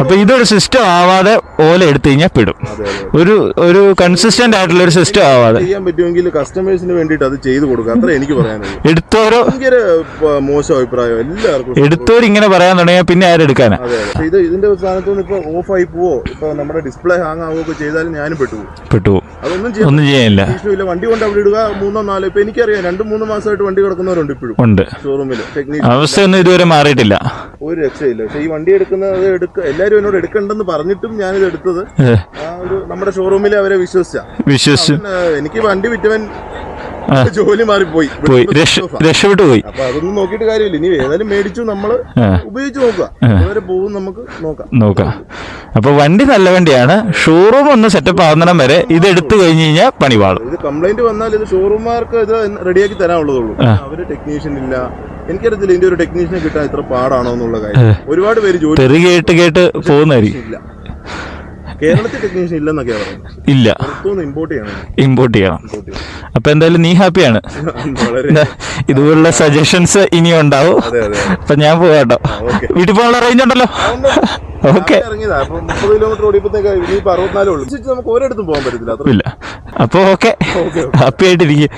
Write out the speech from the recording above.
അപ്പൊ ഇതൊരു സിസ്റ്റം ആവാതെ ഓല എടുത്തു കഴിഞ്ഞാൽ പെടും. ഒരു കൺസിസ്റ്റന്റ് ആയിട്ടുള്ള ഒരു സിസ്റ്റം ആവാതെ ചെയ്യാൻ പറ്റുമെങ്കിൽ കസ്റ്റമേഴ്സിന് വേണ്ടിയിട്ട് അത് ചെയ്തു കൊടുക്കുക. അത്ര എനിക്ക് പറയാനുള്ളൂ. എടുത്തോരോ ഭയങ്കര മോശം അഭിപ്രായം എല്ലാവർക്കും. എടുത്തോര് ഇങ്ങനെ പറയാൻ തുടങ്ങിയാൽ പിന്നെ ആരെടുക്കാനാ? ഇത് ഇതിന്റെ സ്ഥാനത്ത് നിന്ന് ഇപ്പൊ ഓഫ് ആയി പോവോ, ഇപ്പൊ നമ്മുടെ ഡിസ്പ്ലേ ഹാങ് ആവുകയൊക്കെ ചെയ്താലും ഞാനും പെട്ടുപോകും. അതൊന്നും ചെയ്യാനില്ല. വണ്ടി കൊണ്ട് അവിടെ ഇടുക 3-4. ഇപ്പൊ എനിക്കറിയാം 2-3 മാസമായിട്ട് വണ്ടി കിടക്കുന്നവരുണ്ട് ഇപ്പോഴും ഉണ്ട് ഷോറൂമിൽ. അവസ്ഥയൊന്നും ഇതുവരെ മാറിയിട്ടില്ല. ഒരു രക്ഷയില്ല. പക്ഷെ ഈ വണ്ടി എടുക്കുന്നത് എല്ലാരും എന്നോട് എടുക്കണ്ടെന്ന് പറഞ്ഞിട്ടും ഞാനിത് എടുത്തത് നമ്മുടെ ഷോറൂമിൽ അവരെ വിശ്വസിച്ചു. എനിക്ക് വണ്ടി വിറ്റവൻ ജോലി മാറിപ്പോയി, രക്ഷപ്പെട്ടു പോയി. അപ്പൊ അതൊന്നും നോക്കിയിട്ട് കാര്യമില്ല. ഇനി ഏതായാലും മേടിച്ചു നമ്മള് ഉപയോഗിച്ച് നോക്കുക, ഇതുവരെ പോകും നമുക്ക് നോക്കാം. അപ്പൊ വണ്ടി നല്ല വണ്ടിയാണ്. ഷോറൂം ഒന്ന് സെറ്റപ്പ് ആവുന്നിടം വരെ ഇത് എടുത്തു കഴിഞ്ഞ് കഴിഞ്ഞാൽ പണി പാടും. ഇത് കംപ്ലൈന്റ് വന്നാൽ ഇത് ഷോറൂമാർക്ക് ഇത് റെഡിയാക്കി തരാനുള്ളതുള്ളൂ. അവര് ടെക്നീഷ്യൻ ഇല്ല. എനിക്കറിയത്തില്ല ഇതിന്റെ ഒരു ടെക്നീഷ്യനെ കിട്ടാൻ ഇത്ര പാടാണോ എന്നുള്ള കാര്യം. ഒരുപാട് പേര് ജോലി കേട്ട് പോകുന്നതായിരിക്കും. കേരളത്തിൽ ടെക്നീഷ്യൻ ഇല്ലെന്നൊക്കെയാ പറയുന്നത്. ഇല്ല, ഇമ്പോർട്ട് ചെയ്യണം. അപ്പൊ എന്തായാലും നീ ഹാപ്പിയാണ്. ഇതുപോലുള്ള സജഷൻസ് ഇനിയും ഉണ്ടാവും. അപ്പൊ ഞാൻ പോവാട്ടോ. വീട്ടിൽ പോകാനുള്ള റേഞ്ച് ഉണ്ടല്ലോ. ഓക്കെ, 30 കിലോമീറ്റർ ഓടിയപ്പോഴത്തേക്ക് ഇനിയിപ്പോ 64 ഉള്ളൂ. നമുക്ക് ഒരിടത്തും പോകാൻ പറ്റത്തില്ല. അപ്പൊ ഓക്കെ, ഹാപ്പി ആയിട്ടിരിക്കും.